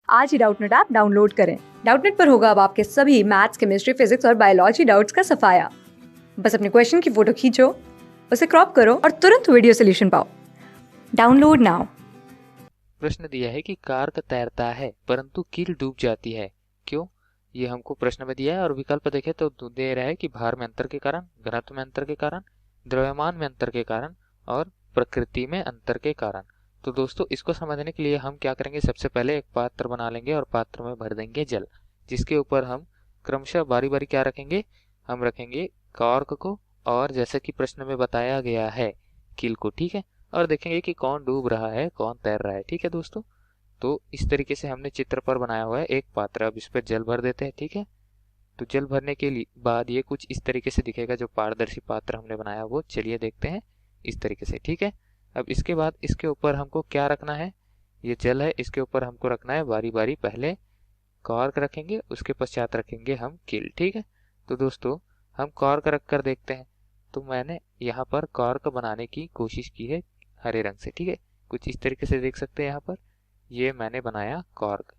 आज ही Doubtnut app download करें। Doubtnut पर होगा अब आपके सभी मैथ्स, केमिस्ट्री, फिजिक्स और बायोलॉजी डाउट्स का सफाया। बस अपने क्वेश्चन की फोटो खींचो, उसे क्रॉप करो और तुरंत वीडियो सोल्यूशन पाओ। Download now. प्रश्न दिया है कि कार तैरता है परंतु कील डूब जाती है, क्यों? ये हमको प्रश्न में दिया है और विकल्प देखें तो दे रहा है कि भार में अंतर के कारण, घनत्व में अंतर के कारण, द्रव्यमान में अंतर के कारण और प्रकृति में अंतर के कारण। तो दोस्तों इसको समझने के लिए हम क्या करेंगे, सबसे पहले एक पात्र बना लेंगे और पात्र में भर देंगे जल, जिसके ऊपर हम क्रमशः बारी बारी क्या रखेंगे, हम रखेंगे कॉर्क को और जैसे कि प्रश्न में बताया गया है कील को। ठीक है, और देखेंगे कि कौन डूब रहा है कौन तैर रहा है। ठीक है दोस्तों, तो इस तरीके से हमने चित्र पर बनाया हुआ है एक पात्र। अब इस पर जल भर देते हैं। ठीक है, तो जल भरने के बाद ये कुछ इस तरीके से दिखेगा। जो पारदर्शी पात्र हमने बनाया वो चलिए देखते हैं इस तरीके से। ठीक है, अब इसके बाद इसके ऊपर हमको क्या रखना है, ये जल है, इसके ऊपर हमको रखना है बारी बारी, पहले कॉर्क रखेंगे, उसके पश्चात रखेंगे हम कील। ठीक है, तो दोस्तों हम कॉर्क रख कर देखते हैं। तो मैंने यहाँ पर कॉर्क बनाने की कोशिश की है हरे रंग से। ठीक है, कुछ इस तरीके से देख सकते हैं। यहाँ पर ये मैंने बनाया कॉर्क।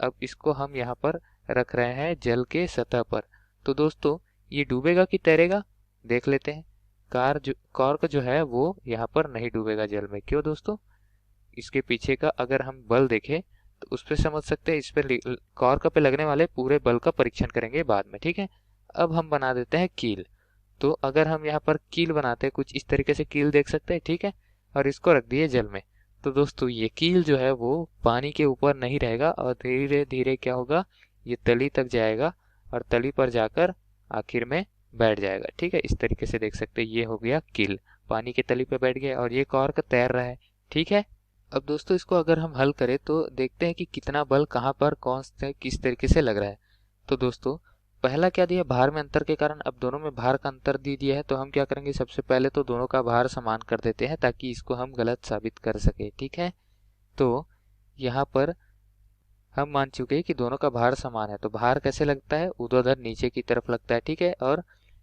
अब इसको हम यहाँ पर रख रहे हैं जल के सतह पर। तो दोस्तों ये डूबेगा कि तैरेगा, देख लेते हैं। कॉर्क जो है वो यहाँ पर नहीं डूबेगा जल में। क्यों दोस्तों? इसके पीछे का अगर हम बल देखें तो उस पर समझ सकते हैं। इस पर कॉर्क पे लगने वाले पूरे बल का परीक्षण करेंगे बाद में। ठीक है, अब हम बना देते हैं कील। तो अगर हम यहाँ पर कील बनाते हैं, कुछ इस तरीके से कील देख सकते हैं। ठीक है, और इसको रख दिए जल में। तो दोस्तों ये कील जो है वो पानी के ऊपर नहीं रहेगा और धीरे धीरे क्या होगा, ये तली तक जाएगा और तली पर जाकर आखिर में बैठ जाएगा। ठीक है, इस तरीके से देख सकते हैं। ये हो गया कील, पानी के तली पे बैठ गया और ये कॉर्क तैर रहा है। ठीक है, अब दोस्तों इसको अगर हम हल करें तो देखते हैं कि कितना बल कहाँ पर कौन से किस तरीके से लग रहा है। तो दोस्तों पहला क्या दिया, भार में अंतर के कारण। अब दोनों में भार का अंतर दे दिया है तो हम क्या करेंगे, सबसे पहले तो दोनों का भार समान कर देते हैं ताकि इसको हम गलत साबित कर सके। ठीक है, तो यहाँ पर हम मान चुके हैं कि दोनों का भार समान है। तो भार कैसे लगता है, ऊर्ध्वाधर नीचे की तरफ लगता है। ठीक है, और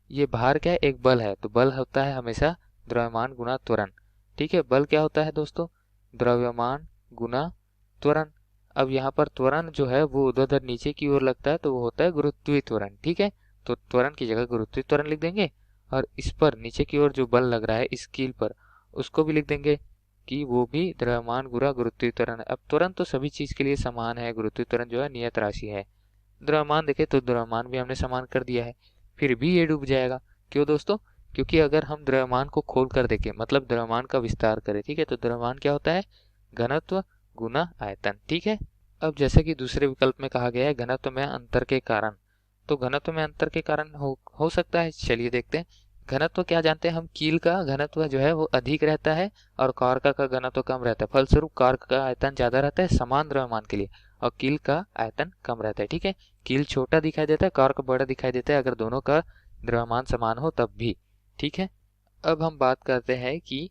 ये भार क्या है, एक बल है। तो बल होता है हमेशा द्रव्यमान गुना त्वरण। ठीक है, बल क्या होता है दोस्तों, द्रव्यमान गुना त्वरण। अब यहाँ पर त्वरण जो है वो ऊर्ध्वाधर नीचे की ओर लगता है तो वो होता है गुरुत्वीय त्वरण। ठीक है, तो त्वरण की जगह गुरुत्वीय त्वरण लिख देंगे और इस पर नीचे की ओर जो बल लग रहा है इस कील पर, उसको भी लिख देंगे कि वो भी द्रव्यमान गुना गुरुत्वीय त्वरण है। अब त्वरण तो सभी चीज के लिए समान है, गुरुत्वीय त्वरण जो है नियत राशि है। द्रव्यमान देखे तो द्रव्यमान भी हमने समान कर दिया है, फिर भी ये डूब जाएगा। क्यों दोस्तों? क्योंकि अगर हम द्रव्यमान को खोल कर देखें, मतलब द्रव्यमान का विस्तार करें, ठीक है, तो द्रव्यमान क्या होता है, घनत्व गुना आयतन। ठीक है, अब जैसे कि दूसरे विकल्प में कहा गया है घनत्व में अंतर के कारण, तो घनत्व में अंतर के कारण हो सकता है। चलिए देखते हैं। घनत्व क्या जानते हैं हम, कील का घनत्व जो है वो अधिक रहता है और कॉर्क का घनत्व कम रहता है। फलस्वरूप कॉर्क का आयतन ज्यादा रहता है समान द्रव्यमान के लिए और कील का आयतन कम रहता है। ठीक है, कील छोटा दिखाई देता है, कॉर्क बड़ा दिखाई देता है अगर दोनों का द्रव्यमान समान हो तब भी। ठीक है, अब हम बात करते हैं कि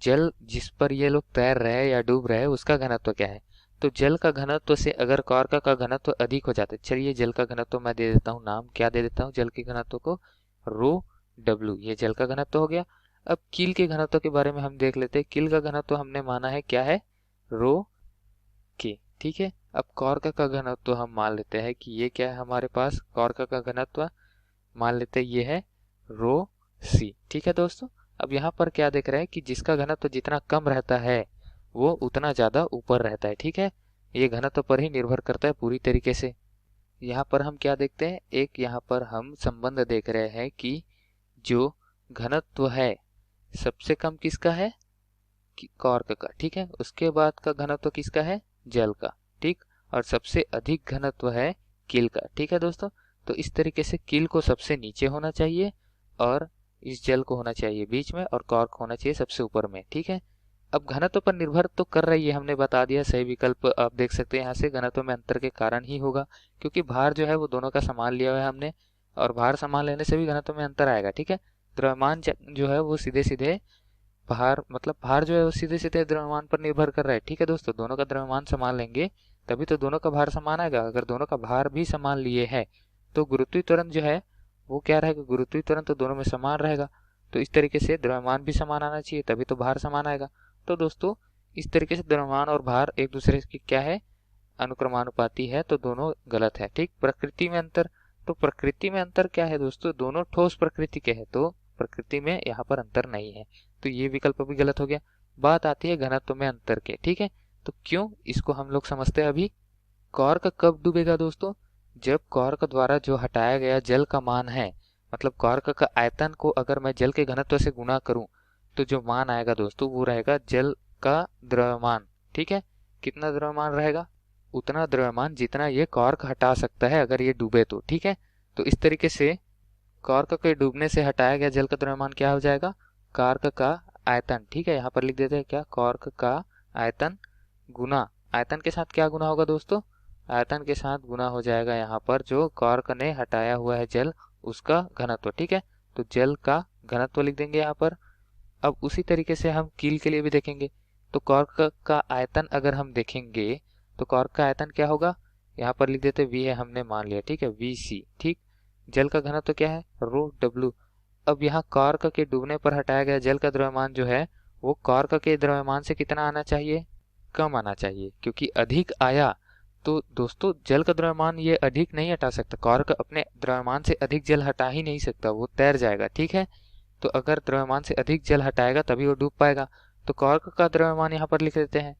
जल जिस पर ये लोग तैर रहे हैं या डूब रहे हैं उसका घनत्व क्या है। तो जल का घनत्व से अगर कॉर्क का घनत्व अधिक हो जाता है, चलिए जल का घनत्व मैं दे देता हूँ नाम, क्या दे देता हूँ जल के घनत्व को, रो डब्ल्यू, ये जल का घनत्व हो गया। अब कील के घनत्व के बारे में हम देख लेते हैं। कील का घनत्व हमने माना है क्या है, रो के। ठीक है, अब कॉर्क का घनत्व हम मान लेते हैं कि ये क्या है हमारे पास, कॉर्क का घनत्व मान लेते हैं ये है रो सी। ठीक है दोस्तों, अब यहाँ पर क्या देख रहे हैं कि जिसका घनत्व जितना कम रहता है वो उतना ज्यादा ऊपर रहता है। ठीक है, ये घनत्व पर ही निर्भर करता है पूरी तरीके से। यहाँ पर हम क्या देखते हैं, एक यहाँ पर हम संबंध देख रहे हैं कि जो घनत्व है सबसे कम किसका है, कॉर्क का। ठीक है, उसके बाद का घनत्व किसका है, जल का। ठीक, और सबसे अधिक घनत्व है कील का। ठीक है दोस्तों, तो इस तरीके से कील को सबसे नीचे होना चाहिए और इस जल को होना चाहिए बीच में और कॉर्क होना चाहिए सबसे ऊपर में। ठीक है, अब घनत्व पर निर्भर तो कर रही है, हमने बता दिया। सही विकल्प आप देख सकते हैं यहाँ से घनत्व में अंतर के कारण ही होगा, क्योंकि भार जो है वो दोनों का समान लिया हुआ है हमने और भार समान लेने से भी घनत्व में अंतर आएगा। ठीक है, द्रव्यमान जो है वो सीधे सीधे भार, मतलब भार जो है वो सीधे सीधे द्रव्यमान पर निर्भर कर रहा है। ठीक है दोस्तों, दोनों का द्रव्यमान समान लेंगे तभी तो दोनों का भार समान आएगा। अगर दोनों का भार भी समान लिए है तो गुरुत्वीय त्वरण जो है वो क्या रहेगा, गुरुत्वीय त्वरण तो दोनों में समान रहेगा। तो इस तरीके से द्रव्यमान भी समान आना चाहिए तभी तो भार समान आएगा। तो दोस्तों इस तरीके से द्रव्यमान और भार एक दूसरे की क्या है, अनुक्रमानुपाती है तो दोनों गलत है। ठीक, प्रकृति में अंतर, तो प्रकृति में अंतर क्या है दोस्तों, दोनों ठोस प्रकृति के हैं तो प्रकृति में यहाँ पर अंतर नहीं है, तो ये विकल्प भी गलत हो गया। बात आती है घनत्व में अंतर के। ठीक है, तो क्यों, इसको हम लोग समझते हैं अभी। कॉर्क कब डूबेगा दोस्तों, जब कॉर्क द्वारा जो हटाया गया जल का मान है, मतलब कॉर्क का आयतन को अगर मैं जल के घनत्व से गुणा करूं तो जो मान आएगा दोस्तों वो रहेगा जल का द्रव्यमान। ठीक है, कितना द्रव्यमान रहेगा, उतना द्रव्यमान जितना ये कॉर्क हटा सकता है अगर ये डूबे तो। ठीक है, तो इस तरीके से कॉर्क के डूबने से हटाया गया जल का द्रव्यमान क्या हो जाएगा, कॉर्क का आयतन। ठीक है, यहाँ पर लिख देते हैं क्या, कॉर्क का आयतन गुना, आयतन के साथ क्या गुना होगा दोस्तों, आयतन के साथ गुना हो जाएगा यहाँ पर जो कॉर्क ने हटाया हुआ है जल उसका घनत्व। ठीक है, तो जल का घनत्व लिख देंगे यहाँ पर। अब उसी तरीके से हम कील के लिए भी देखेंगे, तो कॉर्क का आयतन अगर हम देखेंगे तो कॉर्क का आयतन क्या होगा, यहाँ पर लिख देते वी है, हमने मान लिया। ठीक है, वी सी। ठीक, जल का घनत्व क्या है, रो डब्ल्यू। अब यहाँ कॉर्क के डूबने पर हटाया गया जल का द्रव्यमान जो है वो कॉर्क के द्रव्यमान से कितना आना चाहिए, कम आना चाहिए, क्योंकि अधिक आया तो दोस्तों जल का द्रव्यमान ये अधिक नहीं हटा सकता, कॉर्क अपने द्रव्यमान से अधिक जल हटा ही नहीं सकता, वो तैर जाएगा। ठीक है, तो अगर द्रव्यमान से अधिक जल हटाएगा तभी वो डूब पाएगा, तो कॉर्क का द्रव्यमान यहाँ पर लिख देते हैं,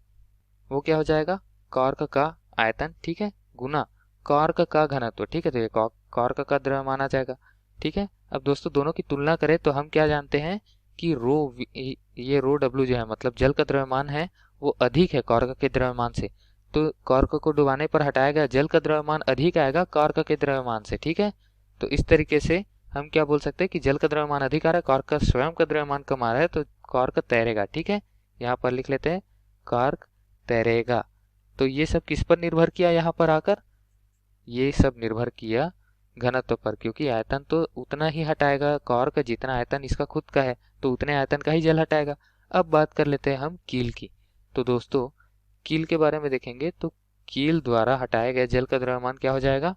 वो क्या हो जाएगा, कॉर्क का आयतन। ठीक है, गुना कॉर्क का घनत्व। ठीक है, तो ये कॉर्क का द्रव्यमान आ जाएगा। ठीक है, अब दोस्तों दोनों की तुलना करें तो हम क्या जानते हैं कि ये रो डब्ल्यू जो है मतलब जल का द्रव्यमान है वो अधिक है कॉर्क के द्रव्यमान से, तो कॉर्क को डुबाने पर हटाया गया जल का द्रव्यमान अधिक आएगा कॉर्क के द्रव्यमान से। ठीक है, तो इस तरीके से हम क्या बोल सकते हैं कि जल का द्रव्यमान अधिक आ रहा है, कॉर्क का स्वयं का द्रव्यमान कम आ रहा है, तो कॉर्क तैरेगा। ठीक है, यहाँ पर लिख लेते हैं कॉर्क तैरेगा। तो ये सब किस पर निर्भर किया, यहाँ पर आकर ये सब निर्भर किया घनत्व पर, क्योंकि आयतन तो उतना ही हटाएगा कॉर्क जितना आयतन इसका खुद का है, तो उतने आयतन का ही जल हटाएगा। अब बात कर लेते हैं हम कील की, तो दोस्तों कील के बारे में देखेंगे तो कील द्वारा हटाए गए जल का द्रव्यमान क्या हो जाएगा,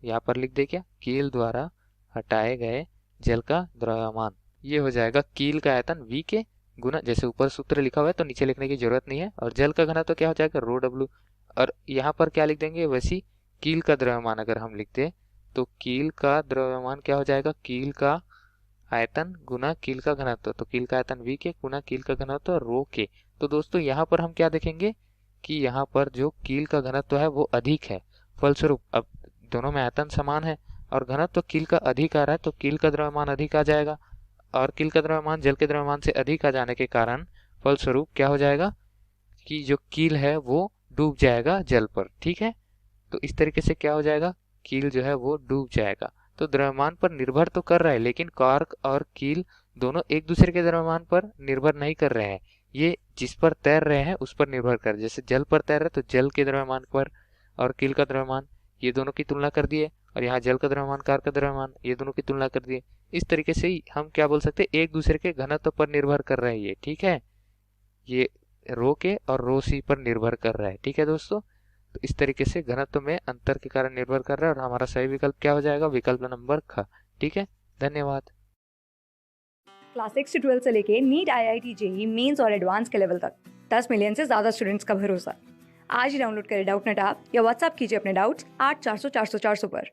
यहाँ पर लिख दे क्या, कील द्वारा हटाए गए जल का द्रव्यमान, ये हो जाएगा कील का आयतन v के गुना, जैसे ऊपर सूत्र लिखा हुआ है तो नीचे लिखने की जरूरत नहीं है, और जल का घनत्व तो क्या हो जाएगा रो डब्ल्यू, और यहाँ पर क्या लिख देंगे, वैसी कील का द्रव्यमान अगर हम लिखते तो कील का द्रव्यमान क्या हो जाएगा, कील का आयतन गुना कील का घनत्व, तो कील का आयतन v के गुना कील का घनत्व रो के। तो दोस्तों यहाँ पर हम क्या देखेंगे कि यहाँ पर जो कील का घनत्व है वो अधिक है, फलस्वरूप अब दोनों में आयतन समान है और घनत्व कील का अधिक आ रहा है तो कील का द्रव्यमान अधिक आ जाएगा, और कील का द्रव्यमान जल के द्रव्यमान से अधिक आ जाने के कारण फलस्वरूप क्या हो जाएगा कि जो कील है वो डूब जाएगा जल पर। ठीक है, तो इस तरीके से क्या हो जाएगा, कील जो है वो डूब जाएगा। तो द्रव्यमान पर निर्भर तो कर रहा है, लेकिन कॉर्क और कील दोनों एक दूसरे के द्रव्यमान पर निर्भर नहीं कर रहे हैं, ये जिस पर तैर रहे हैं उस पर निर्भर कर, जैसे जल पर तैर रहे तो जल के द्रव्यमान पर और कील का द्रव्यमान ये दोनों की तुलना कर दिए, और यहाँ जल का द्रव्यमान कार का द्रव्यमान ये दोनों की तुलना कर दिए। इस तरीके से ही हम क्या बोल सकते हैं, एक दूसरे के घनत्व पर निर्भर कर रहे हैं ये। ठीक है, ये रो के और रो सी पर निर्भर कर रहा है। ठीक है दोस्तों, तो इस तरीके से घनत्व में अंतर के कारण निर्भर कर रहा है, और हमारा सही विकल्प क्या हो जाएगा, विकल्प नंबर ख। ठीक है, धन्यवाद। क्लास 6 से 12 से लेके नीट IIT JEE मेंस और एडवांस के लेवल तक 10 मिलियन से ज़्यादा स्टूडेंट्स का भरोसा। आज ही डाउनलोड करें डाउटनेट ऐप या व्हाट्सएप कीजिए अपने डाउट्स 8400 400 400 पर।